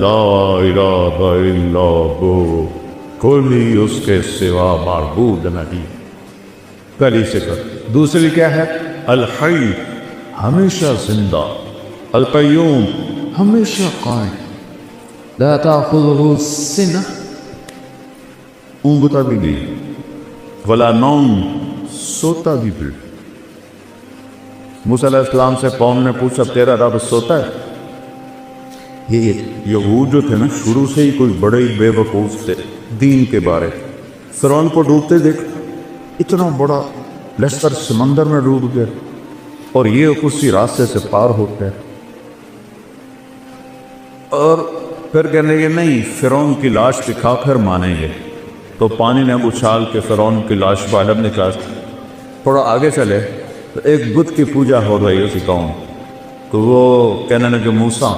لا الہ الا ہو، کوئی اس کے سوا معبود نہیں۔ پہلی صفت۔ دوسری کیا ہے؟ الحی، ہمیشہ زندہ، القیوم، ہمیشہ قائم، لا تأخذہ سنہ، اونگتا بھی نہیں، ولا نوم، سوتا بھی نہیں۔ موسیٰ علیہ السلام سے قوم نے پوچھا تیرا رب سوتا ہے؟ یہ یہود جو تھے نا شروع سے ہی کوئی بڑے ہی بے وقوف تھے دین کے بارے۔ فرعون کو ڈوبتے دیکھ، اتنا بڑا لشکر سمندر میں ڈوب گیا اور یہ اسی راستے سے پار ہوتے ہیں، اور پھر کہنے لگے نہیں فرعون کی لاش دکھا پھر مانیں گے۔ تو پانی نے اچھال کے فرعون کی لاش باہر نکال۔ تھوڑا آگے چلے تو ایک بت کی پوجا ہو رہی اسی قوم، تو وہ کہنے لگے موسیٰ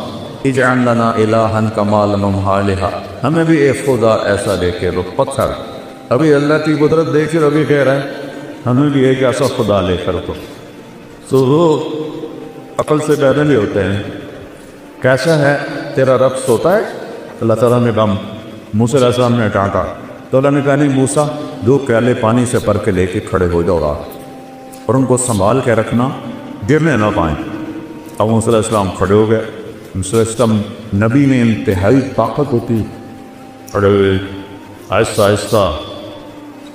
اجعل لنا الہا کما لہم آلہہ، ہمیں بھی ایک خدا ایسا دے کے رخ پتھر، ابھی اللہ کی قدرت دیکھ کر ابھی کہہ رہے ہیں ہمیں بھی ایک ایسا خدا لے کر تو وہ عقل سے ڈرے نہیں ہوتے ہیں۔ کیسا ہے تیرا رب سوتا ہے؟ اللہ تعالیٰ نے کہا، موسیٰ علیہ السلام نے ڈانٹا تو اللہ نے کہا نہیں موسیٰ، دو پیالے پانی سے بھر کے لے کے کھڑے ہو جاؤ اور ان کو سنبھال کے رکھنا، گرنے نہ پائیں۔ اب موسیٰ علیہ السلام کھڑے ہو گئے۔ موسیٰ علیہ السلام نبی میں انتہائی طاقت ہوتی، کھڑے ہوئے، آہستہ آہستہ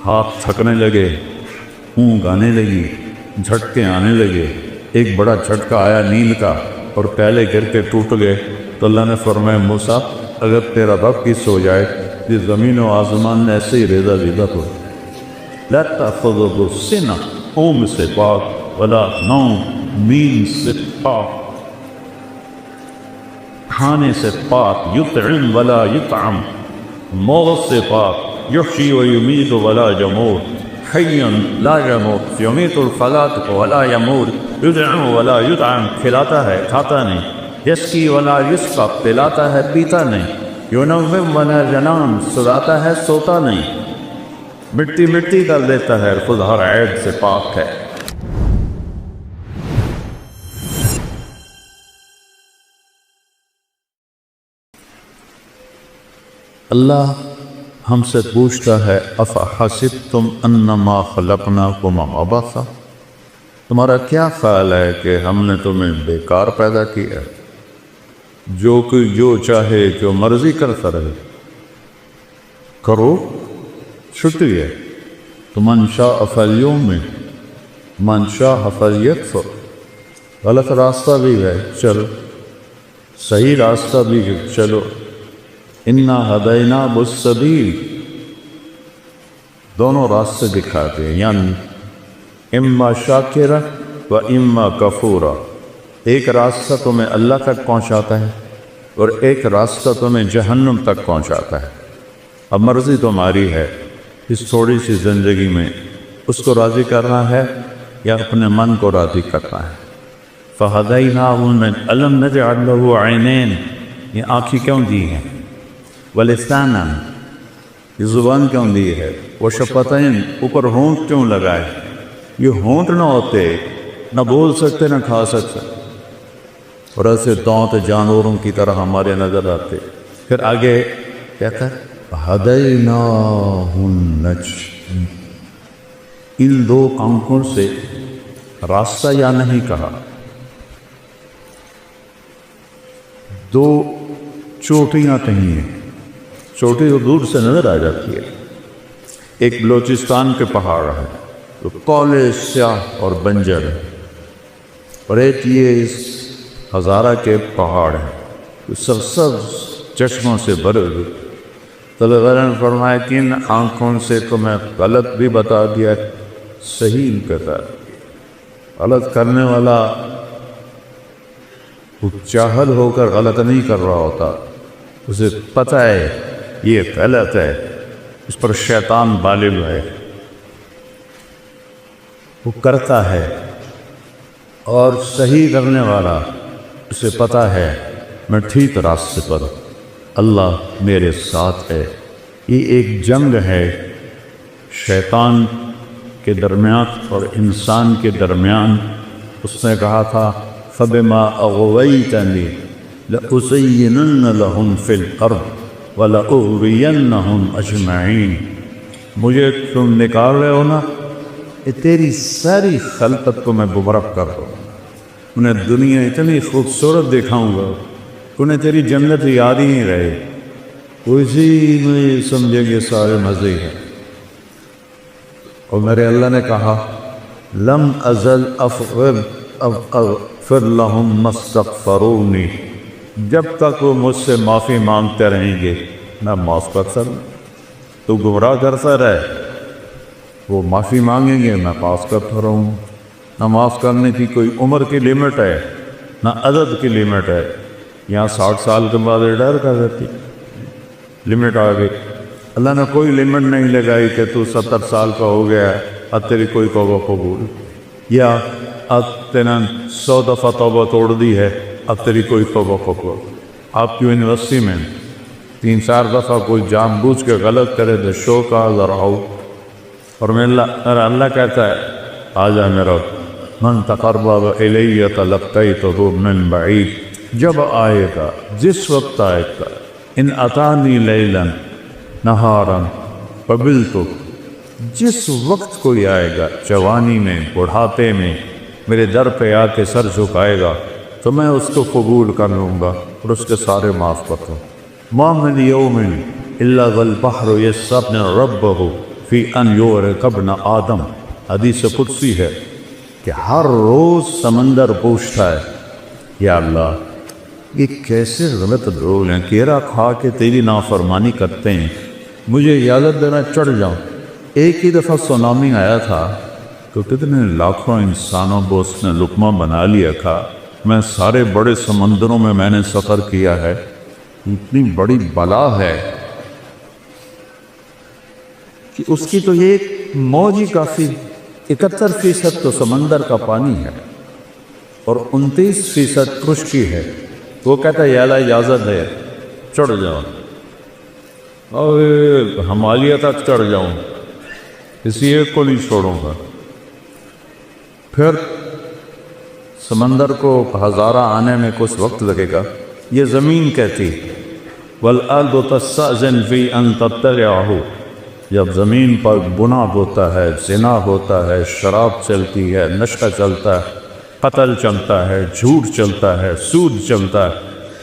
ہاتھ تھکنے لگے، اونگ آنے لگی، جھٹکے آنے لگے۔ ایک بڑا جھٹکا آیا نیند کا اور پیالے گر کے ٹوٹ گئے۔ تو اللہ نے فرمایا موسیٰ اگر تیرا رب کی سو جائے یہ زمین و آسمان ایسے ہی ریزہ ریزہ ہو، لا تأخذہ سنہ، اونگ سے پاک، ولا نوم، نیند سے پاک، کھانے سے پاک، یطعم ولا یطعم، موت سے پاک، یحیی و یمیت ولا یموت، حی لا یموت، یمیت الفلاة ولا یموت، یطعم ولا یطعم، کھلاتا ہے کھاتا نہیں، یسقی ولا یسقی، پلاتا ہے پیتا نہیں، ینوم ولا ینام، سلاتا ہے سوتا نہیں، مٹی مٹی کر دیتا ہے، خود ہر عیب سے پاک ہے۔ اللہ ہم سے پوچھتا ہے افحسبتم انما خلقناکم عبثا، تمہارا کیا خیال ہے کہ ہم نے تمہیں بیکار پیدا کیا، جو کوئی جو چاہے جو مرضی کرتا رہے، کرو چھٹی ہے، تو من شاء فلیؤمن من شاء فلیکفر، غلط راستہ بھی ہے چلو، صحیح راستہ بھی ہے چلو، انا ہدیناہ السبیل، دونوں راستے دکھاتے ہیں، یعنی اما شاکرا و اما کفورا، ایک راستہ تمہیں اللہ تک پہنچاتا ہے اور ایک راستہ تمہیں جہنم تک پہنچاتا ہے۔ اب مرضی تمہاری ہے اس تھوڑی سی زندگی میں اس کو راضی کرنا ہے یا اپنے من کو راضی کرنا ہے۔ فَهَدَيْنَاهُ أَلَمْ نَجْعَلْ لَهُ عَيْنَيْنِ، یہ آنکھیں کیوں دی ہیں؟ وَلِسَانًا، یہ زبان کیوں دی ہے؟ وَشَفَتَيْن، اوپر ہونٹ کیوں لگائے؟ یہ ہونٹ نہ ہوتے نہ بول سکتے نہ کھا سکتے، اور ایسے دانت جانوروں کی طرح ہمارے نظر آتے۔ پھر آگے کہتا ہے هَدَيْنَاهُ النَّجْدَيْنِ، ان دو آنکھوں سے راستہ یا نہیں کہا، دو چوٹیاں کہیں ہیں، چوٹی تو دور سے نظر آ جاتی ہے، ایک بلوچستان کے پہاڑ ہے تو کالے سیاہ اور بنجر ہے، اور ایک یہ اس ہزارہ کے پہاڑ ہے تو سرسبز چشموں سے بھرے ہوئے۔ تو اللہ نے فرمایا کہ ان آنکھوں سے تو میں غلط بھی بتا دیا، صحیح بتا دیا۔ غلط کرنے والا جاہل ہو کر غلط نہیں کر رہا ہوتا، اسے پتہ ہے یہ غلط ہے، اس پر شیطان غالب ہے، وہ کرتا ہے، اور صحیح کرنے والا اسے پتہ ہے میں ٹھیک راستے پر، اللہ میرے ساتھ ہے۔ یہ ایک جنگ ہے شیطان کے درمیان اور انسان کے درمیان۔ اس نے کہا تھا فَبِمَا أَغْوَيْتَنِي، لَأُزَيِّنَنَّ لَهُمْ فِي الْأَرْضِ وَلَأُغْوِيَنَّهُمْ أَجْمَعِينَ۔ مجھے تم نکال رہے ہو نا، یہ تیری ساری خلقت کو میں گمراہ کر دوں، انہیں دنیا اتنی خوبصورت دکھاؤں گا، انہیں تیری جنت یاد ہی نہیں رہے، اسی میں سمجھیں گے سارے مزے ہیں۔ اور میرے اللہ نے کہا لم ازل اغفر لهم ما استغفرونی، جب تک وہ مجھ سے معافی مانگتے رہیں گے میں معاف کرتا رہوں۔ تو گمراہ کرتا رہے، وہ معافی مانگیں گے میں معاف کرتا رہوں۔ نہ معاف کرنے کی کوئی عمر کی لیمٹ ہے نہ عدد کی لیمٹ ہے۔ یہاں 60 سال کے بعد ریٹائر کر دیتی، لمٹ آ گئی۔ اللہ نے کوئی لمٹ نہیں لگائی کہ تو 70 سال کا ہو گیا ہے اب تیری کوئی توبہ قبول، یا اب تینا 100 دفعہ توبہ توڑ دی ہے اب تیری کوئی توبہ قبول۔ آپ کی یونیورسٹی میں 3-4 دفعہ کوئی جان بوجھ کے غلط کرے تو شو کا ذراؤ، اور میرا اللہ کہتا ہے آجا میرا من تقرب الی تلقیتہ من بعید، جب آئے گا جس وقت آئے گا، ان اتانی لیلا نہارا قبلت، جس وقت کوئی آئے گا جوانی میں بڑھاپے میں میرے در پہ آ کے سر جھکائے گا تو میں اس کو قبول کر لوں گا اور اس کے سارے معاف کر دوں۔ ما من یوم الا والبحر یستغفر ربہ فی ان یغرق ابن آدم، حدیث قدسی ہے کہ ہر روز سمندر پوچھتا ہے یا اللہ یہ کیسے غلط لوگ ہیں، کیرا کھا کے تیری نافرمانی کرتے ہیں، مجھے اجازت دینا چڑھ جاؤں۔ ایک ہی دفعہ سونامی آیا تھا تو کتنے لاکھوں انسانوں کو اس نے لقمہ بنا لیا تھا۔ میں سارے بڑے سمندروں میں نے سفر کیا ہے، اتنی بڑی بلا ہے کہ اس کی تو ایک موج ہی کافی، 71% تو سمندر کا پانی ہے اور 29% خشکی ہے۔ وہ کہتا ہے یا اللہ اجازت ہے چڑھ جاؤں، اور ہمالیہ تک چڑھ جاؤں، کسی ایک کو نہیں چھوڑوں گا۔ پھر سمندر کو ہزارہ آنے میں کچھ وقت لگے گا، یہ زمین کہتی وَالْأَرْضُ تَسْتَأْذِنُ فِي أَن تَتَّبِعَهُ، جب زمین پر گناہ ہوتا ہے، زنا ہوتا ہے، شراب چلتی ہے، نشہ چلتا ہے، قتل چلتا ہے، جھوٹ چلتا ہے، سود چلتا ہے،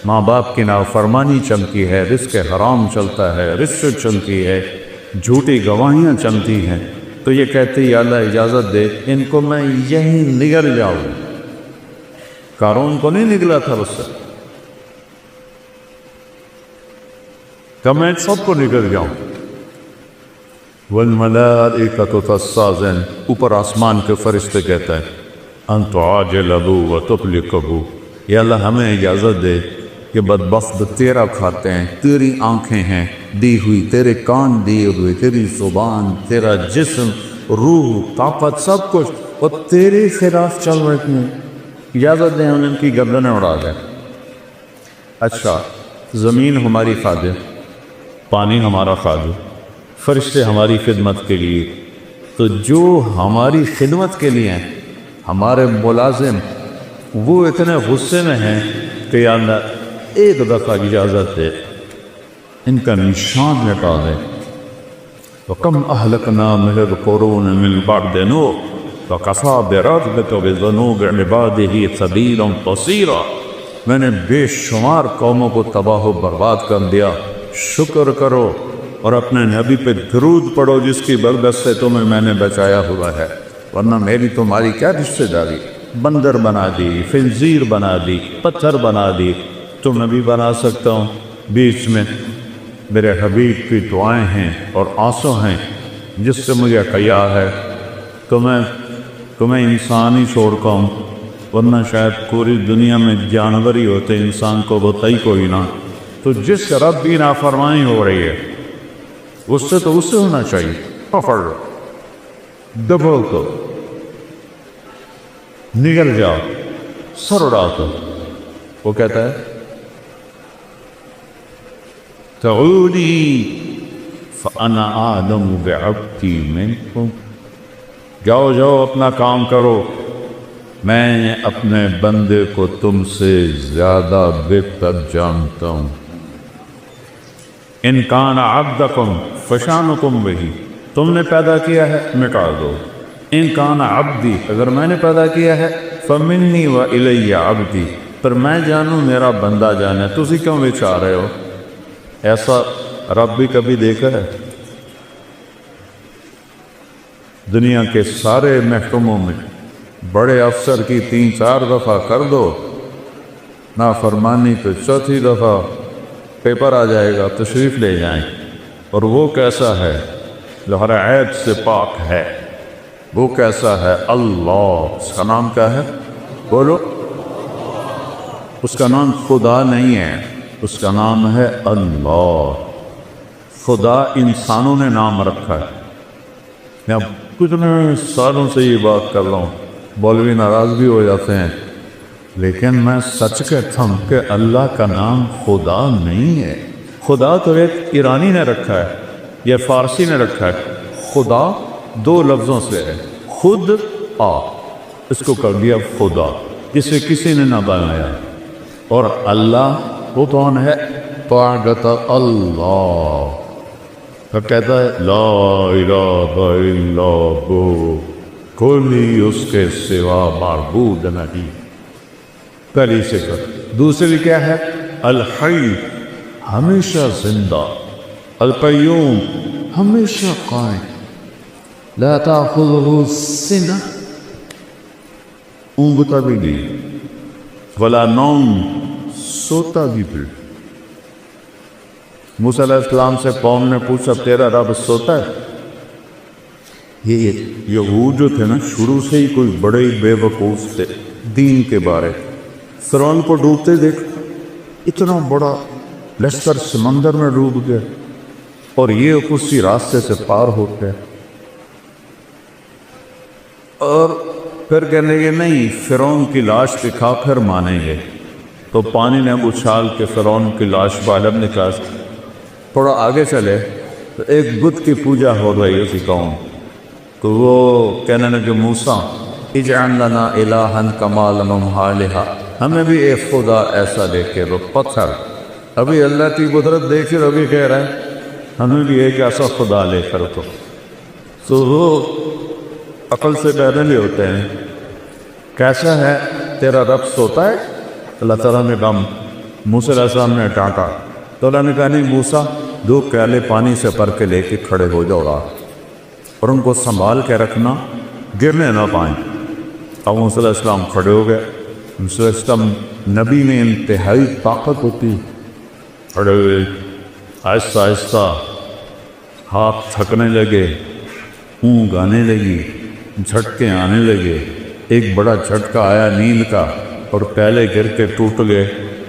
ماں باپ کی نافرمانی چلتی ہے، رزق حرام چلتا ہے، رشوت چلتی ہے، جھوٹی گواہیاں چلتی ہیں، تو یہ کہتے یا اللہ اجازت دے ان کو میں یہیں نگل جاؤں۔ قارون کو نہیں نگلا تھا اس سے، کہ میں سب کو نگل جاؤں۔ والملائکۃ تستأذن، اوپر آسمان کے فرشتے کہتا ہے ان تعاجلہ وتبلغہ، یا اللہ ہمیں اجازت دے کہ بدبخت تیرا کھاتے ہیں، تیری آنکھیں ہیں دی ہوئی، تیرے کان دیے ہوئے، تیری زبان، تیرا جسم، روح، طاقت، سب کچھ وہ تیرے خلاف چل رہے ہیں، اجازت دیں ہم ان کی گردنیں اڑا دیں۔ اچھا، زمین ہماری خادم، پانی ہمارا خادم، فرشتے ہماری خدمت کے لیے، تو جو ہماری خدمت کے لیے ہیں ہمارے ملازم، وہ اتنے غصے میں ہیں کہ یا اللہ ایک دفعہ اجازت دے ان کا نشان مٹا دے۔ وَكَمْ أَهْلَكْنَا مِنَ الْقُرُونِ مِنْ بَعْدِ نُوحٍ وَكَفَىٰ بِرَبِّكَ بِذُنُوبِ عِبَادِهِ خَبِيرًا بَصِيرًا، میں نے بے شمار قوموں کو تباہ و برباد کر دیا، شکر کرو اور اپنے نبی پہ درود پڑھو جس کی برکت سے تمہیں میں نے بچایا ہوا ہے، ورنہ میری تمہاری کیا رشتہ داری، بندر بنا دی، خنزیر بنا دی، پتھر بنا دی، تو میں بھی بنا سکتا ہوں۔ بیچ میں میرے حبیب کی دعائیں ہیں اور آنسو ہیں جس سے مجھے حیا ہے، تو میں تمہیں انسان ہی چھوڑتا ہوں، ورنہ شاید پوری دنیا میں جانور ہی ہوتے، انسان کو ہوتا ہی کوئی نہ۔ تو جس رب کی نافرمانی ہو رہی ہے اس سے تو اس سے ہونا چاہیے، پکڑ لو، دبو کو، نگل جاؤ، سر اڑا دو۔ وہ کہتا ہے تعودی فانا اعلم بعبدی منکم، جاؤ جاؤ اپنا کام کرو، میں اپنے بندے کو تم سے زیادہ بہتر جانتا ہوں۔ ان کان عبدکم فشانکم بہی، تم نے پیدا کیا ہے مٹا دو۔ ان کان عبدی، اگر میں نے پیدا کیا ہے، فمنی و الی عبدی، پر میں جانوں میرا بندہ جانے، تسی کیوں بچا رہے ہو؟ ایسا رب بھی کبھی دیکھا ہے؟ دنیا کے سارے محکموں میں بڑے افسر کی 3-4 دفعہ کر دو نافرمانی، تو چوتھی دفعہ پیپر آ جائے گا، تشریف لے جائیں۔ اور وہ کیسا ہے جو ہر عیب سے پاک ہے؟ وہ کیسا ہے؟ اللہ، اس کا نام کیا ہے؟ بولو۔ اس کا نام خدا نہیں ہے، اس کا نام ہے اللہ۔ خدا انسانوں نے نام رکھا ہے۔ میں کتنے سالوں سے یہ بات کر رہا ہوں، مولوی ناراض بھی ہو جاتے ہیں، لیکن میں سچ کہتا ہوں کہ اللہ کا نام خدا نہیں ہے۔ خدا تو ایک ایرانی نے رکھا ہے یا فارسی نے رکھا ہے۔ خدا 2 لفظوں سے ہے، خود آ، اس کو کر دیا خدا، جسے کسی نے نہ بنایا۔ اور اللہ وہ کون ہے؟ پاگت اللہ، تو کہتا ہے لا الہ الا ہو، کوئی اس کے سوا معبود نہیں۔ پہلی صفت۔ دوسری کیا ہے؟ الحی، ہمیشہ زندہ، القیوم، ہمیشہ قائم، لا تأخذہ سنہ، اونگتا بھی نہیں، ولا نوم، سوتا بھی بھی۔ موسیٰ علیہ السلام سے قوم نے پوچھا تیرا رب سوتا ہے؟ یہ یہود جو تھے نا، شروع سے ہی کوئی بڑے ہی بے وقوف تھے دین کے بارے۔ فرعون کو ڈوبتے دیکھ، اتنا بڑا لشکر سمندر میں ڈوب گیا، اور یہ اسی راستے سے پار ہو گئے۔ اور پھر کہنے گے نہیں، فرعون کی لاش دکھا کر مانیں گے، تو پانی نے اچھال کے فرعون کی لاش باہر نکال۔ تھوڑا آگے چلے تو ایک بت کی پوجا ہو رہی اسی قوم، تو وہ کہنے لگے موسیٰ اجعل لنا الہا کما لہم آلہہ، ہمیں بھی ایک خدا ایسا دے کے دو۔ پتھر ابھی اللہ کی قدرت دیکھ کر ابھی کہہ رہے ہیں ہمیں بھی ایک ایسا خدا لے کر دو۔ تو وہ عقل سے پیدا نہیں ہوتے ہیں۔ کیسا ہے تیرا رب سوتا ہے؟ اللہ تعالیٰ نے کہا، موسیٰ علیہ السلام نے ڈانٹا تو اللہ نے کہا نہیں موسیٰ، 2 پیالے پانی سے بھر کے لے کے کھڑے ہو جاؤ رہا، اور ان کو سنبھال کے رکھنا، گرنے نہ پائیں۔ اب موسیٰ علیہ السلام کھڑے ہو گئے۔ موسیٰ علیہ السلام نبی میں انتہائی طاقت ہوتی، کھڑے ہوئے، آہستہ آہستہ ہاتھ تھکنے لگے، اونگ آنے لگی، جھٹکے آنے لگے۔ ایک بڑا جھٹکا آیا نیند کا، اور پیالے گر کے ٹوٹ گئے۔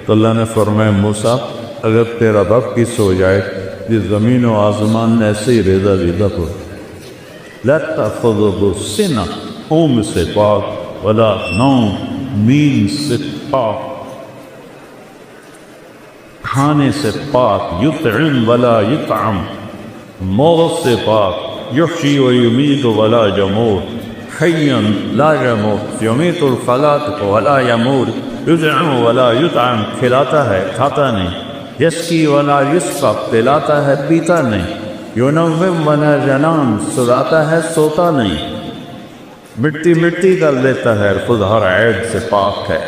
تو اللہ نے فرمایا موسیٰ، اگر تیرا رب کی سو جائے، یہ زمین و آسمان ایسے ہی ریزہ ریزہ ہو۔ لا تأخذہ سنہ، اونگ سے پاک، ولا نوم، نیند سے پاک، کھانے سے پاک، یطعم ولا یطعم، موت سے پاک، یحیی و یمیت ولا یموت، حیا لا یموت، یمیت الفلاة ولا یموت، یطعم ولا یطعم، کھلاتا ہے کھاتا نہیں، یسقی ولا یسقی، پلاتا ہے پیتا نہیں، ینوم ولا ینام، سلاتا ہے سوتا نہیں، مٹی مٹی کر دیتا ہے، خود ہر عیب سے پاک ہے،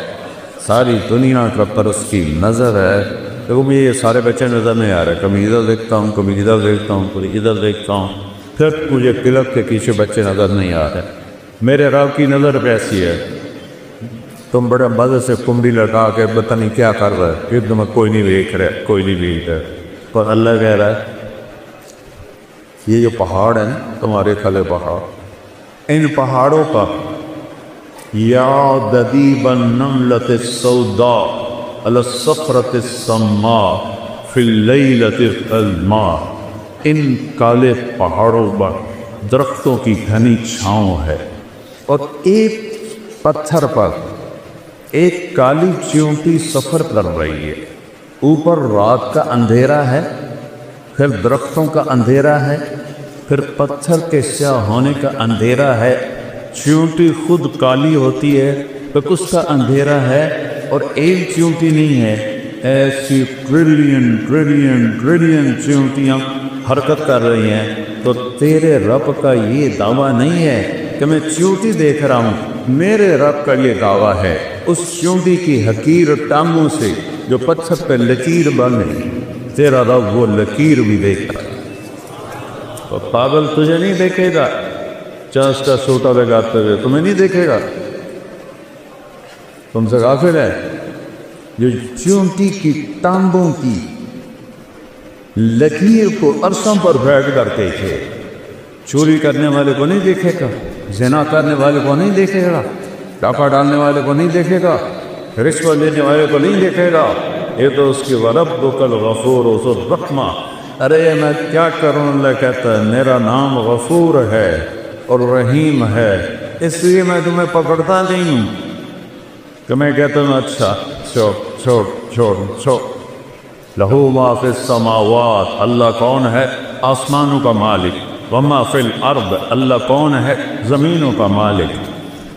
ساری دنیا کا پر اس کی نظر ہے۔ دیکھو مجھے یہ سارے بچے نظر نہیں آ رہے، کبھی ادھر دیکھتا ہوں، کبھی ادھر دیکھتا ہوں، کبھی ادھر دیکھتا ہوں، پھر مجھے کلب کے پیچھے بچے نظر نہیں آ رہے۔ میرے رب کی نظر کیسی ہے؟ تم بڑے مزے سے کنڈی لٹا کے پتہ نہیں کیا کر رہے، پھر تمہیں کوئی نہیں دیکھ رہے، کوئی نہیں دیکھ رہے، پر اللہ کہہ رہا ہے یہ جو پہاڑ ہیں تمہارے کھلے پہاڑ، ان پہاڑوں کا یا دبیب النملۃ السوداء علی الصخرۃ السماء فی اللیلۃ الظلماء، ان کالے پہاڑوں پر درختوں کی گھنی چھاؤں ہے، اور ایک پتھر پر ایک کالی چیونٹی سفر کر رہی ہے، اوپر رات کا اندھیرا ہے، پھر درختوں کا اندھیرا ہے، پھر پتھر کے سیاہ ہونے کا اندھیرا ہے، چیونٹی خود کالی ہوتی ہے، تو اس کا اندھیرا ہے اور ایک چیونٹی نہیں ہے، ایسی ٹریلین ٹریلین ٹریلین چیونٹیاں حرکت کر رہی ہیں۔ تو تیرے رب کا یہ دعویٰ نہیں ہے کہ میں چیونٹی دیکھ رہا ہوں، میرے رب کا یہ دعویٰ ہے اس چیونٹی کی حقیر ٹانگوں سے جو پتھر پہ لکیر بنے، تیرا رب وہ لکیر بھی دیکھتا۔ تو پاگل تجھے نہیں دیکھے گا، چانس کا سوٹا لگاتے ہوئے تمہیں نہیں دیکھے گا، تم سے غافل ہے۔ جو چیونٹی کی ٹانگوں کی لکیر کو عرصوں پر بیٹھ کر دیکھے، چوری کرنے والے کو نہیں دیکھے گا، زنا کرنے والے کو نہیں دیکھے گا، ڈاکہ ڈالنے والے کو نہیں دیکھے گا، رشوت لینے والے کو نہیں دیکھے گا، یہ تو اس کی وربک الغفور ذو الرحمہ۔ ارے میں کیا کروں، اللہ کہتا ہے میرا نام غفور ہے اور رحیم ہے، اس لیے میں تمہیں پکڑتا نہیں ہوں کہ میں کہتا ہوں اچھا چھوڑ۔ لہو ما فی السماوات، اللہ کون ہے؟ آسمانوں کا مالک۔ وما فی الارض، اللہ کون ہے؟ زمینوں کا مالک۔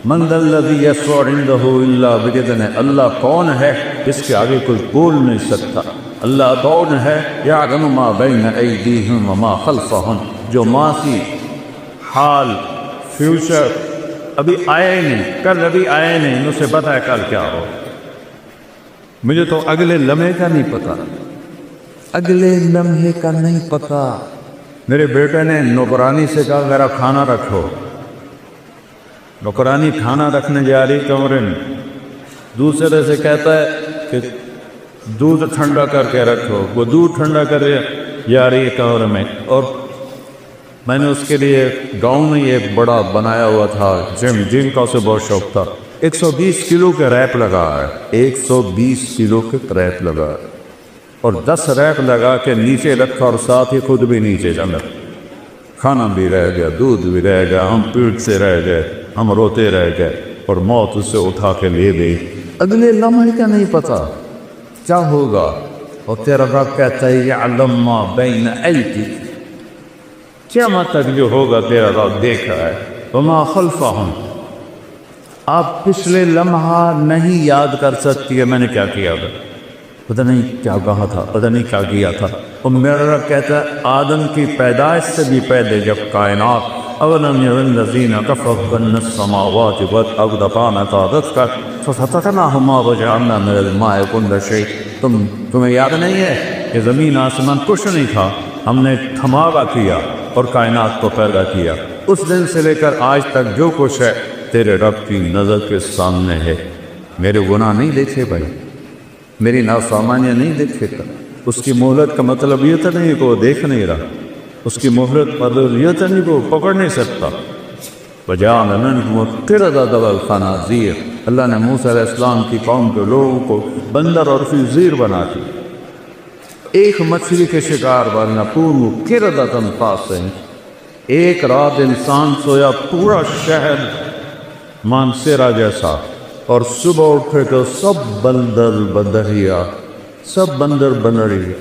من ذا الذی یشفع عندہ الا باذنہ، اللہ کون ہے جس کے آگے کوئی بول نہیں سکتا؟ اللہ کون ہے؟ یعلم ما بین ایدیہم وما خلفہم، جو ماضی، حال، فیوچر ابھی آئے نہیں، کل ابھی آئے نہیں، اسے پتہ ہے کل کیا ہو۔ مجھے تو اگلے لمحے کا نہیں پتا، اگلے لمحے کا نہیں پتا۔ میرے بیٹے نے نوکرانی سے کہا میرا کھانا رکھو، نوکرانی کھانا رکھنے جا رہی کمرے میں، دوسرے سے کہتا ہے کہ دودھ ٹھنڈا کر کے رکھو، وہ دودھ ٹھنڈا کر جا رہی ہے کمرے میں۔ اور میں نے اس کے لیے گاؤں میں یہ بڑا بنایا ہوا تھا جم کا، اسے بہت شوق تھا۔ 120 کلو کے ریپ لگا ہے، 120 کلو کے ریپ لگا ہے، اور 10 ریپ لگا کے نیچے رکھا اور ساتھ ہی خود بھی نیچے جمع۔ کھانا بھی رہ گیا، دودھ بھی رہ گیا، ہم پیٹ سے رہ گئے، ہم روتے رہ گئے، اور موت اسے اٹھا کے لے گئی۔ اگلے لمحے کا نہیں پتا کیا ہوگا، اور تیرا رب کہتا ہے یعلم ما بین ایدیہم، قیامت تک جو ہوگا تیرا رب دیکھ رہا ہے۔ وما خلفہم، آپ پچھلے لمحہ نہیں یاد کر سکتی ہے میں نے کیا کیا تھا، پتہ نہیں کیا کہا تھا، پتہ نہیں کیا کیا تھا۔ اور میرا رب کہتا ہے آدم کی پیدائش سے بھی پہلے جب کائنات اولم یر الذین کفروا ان السماوات والارض كانتا رتقا ففتقناهما وجعلنا من الماء كل شيء، تمہیں یاد نہیں ہے کہ زمین آسمان کچھ نہیں تھا، ہم نے دھماکہ کیا اور کائنات کو پیدا کیا۔ اس دن سے لے کر آج تک جو کچھ ہے تیرے رب کی نظر کے سامنے ہے۔ میرے گناہ نہیں دیکھے بھائی، میری نافرمانیاں نہیں دیکھے گا۔ اس کی مہلت کا مطلب یہ تو نہیں کہ وہ دیکھ نہیں رہا، اس کی مہلت مطلب یہ تو نہیں کہ وہ پکڑ نہیں سکتا۔ وَجَعَلَ مِنْهُمُ الْقِرَدَةَ وَالْخَنَازِيرَ، اللہ نے موسیٰ علیہ السلام کی قوم کے لوگوں کو بندر اور خنزیر بنا دی۔ ایک مچھلی کے شکار بننا، پورو قِرَدَةً خَاسِئًا، ایک رات انسان سویا پورا شہر مانسیرا جیسا، اور صبح اٹھے تو سب بندر بدریا، سب بندر بنڑی۔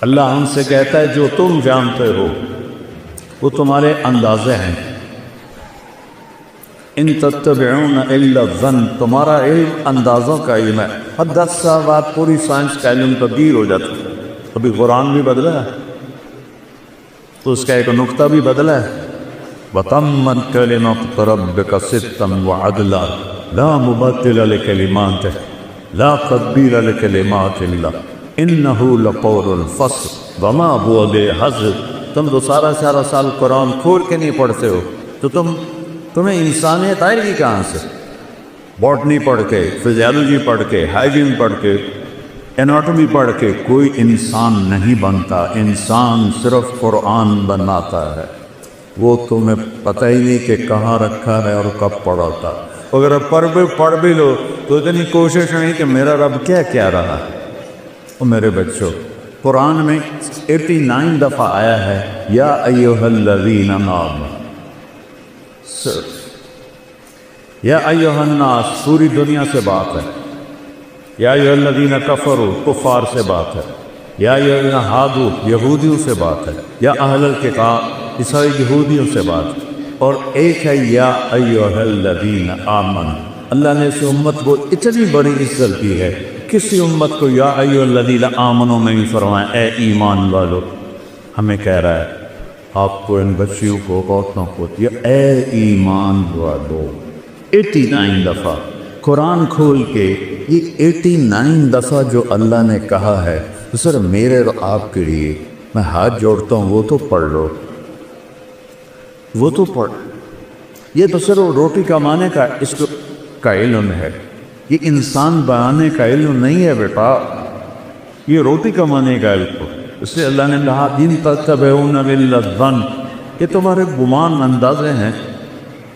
اللہ ہم سے کہتا ہے جو تم جانتے ہو وہ تمہارے اندازے ہیں۔ ان تتبعون الا الظن، تمہارا علم اندازوں کا علم ہے۔ ہر 10 سال بعد پوری سائنس کا علم تبدیل ہو جاتا ہے۔ ابھی قرآن بھی بدلا ہے تو اس کا ایک نقطہ بھی بدلا ہے۔ وَتَمَّتْ كَلِمَتُ رَبِّكَ صِدْقًا وَعَدْلًا لَا مُبَدِّلَ لِكَلِمَاتِهِ لَا تَبْدِيلَ لِكَلِمَاتِ اللَّهِ إِنَّهُ لَقَوْلُ الْفَصْلِ وَمَا هُوَ بِالْهَزْلِ۔ تم تو سارا سال قرآن کھول کے نہیں پڑھتے ہو، تو تمہیں انسانیت آئے گی کہاں سے؟ باٹنی پڑھ کے، فزیالوجی پڑھ کے، ہائیجین پڑھ کے، اناٹومی پڑھ کے کوئی انسان نہیں بنتا۔ انسان صرف قرآن بناتا ہے۔ وہ تمہیں پتہ ہی نہیں کہ کہاں رکھا ہے اور کب پڑھا تھا۔ اگر پڑھ بھی لو تو اتنی کوشش نہیں کہ میرا رب کیا کہہ رہا ہے۔ اور میرے بچوں، قرآن میں 89 دفعہ آیا ہے یا ایھا الذین آمنوا، یا ایھا الناس پوری دنیا سے بات ہے، یا ایھا الذین کفروا کفار سے بات ہے، یا ایھا الذین ہادوا یہودیوں سے بات ہے، یا اہل الکتاب عیسائی یہودیوں سے بات ہے۔ اور ایک ہے یا ایھا آمن. اللہ نے اس امت کو اتنی بڑی عزت دی ہے، کسی امت کو یا ایھا آمنو نہیں فرمایا اے ایمان والو. ہمیں کہہ رہا ہے آپ کو، ان بچیوں کو، عورتوں کو، یہ اے ایمان والو 89 دفعہ قرآن کھول کے. یہ 89 دفعہ جو اللہ نے کہا ہے تو سر میرے اور آپ کے لیے میں ہاتھ جوڑتا ہوں، وہ تو پڑھ لو، وہ تو پڑھ. یہ تو صرف روٹی کمانے کا اس کا علم ہے، یہ انسان بنانے کا علم نہیں ہے بیٹا، یہ روٹی کمانے کا علم ہے. اس لیے اللہ نے کہا ان تتبعون الا الظن، کہ تمہارے گمان اندازے ہیں،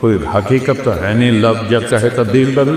کوئی حقیقت تو ہے نہیں. لفظ جب چاہے تبدیل کر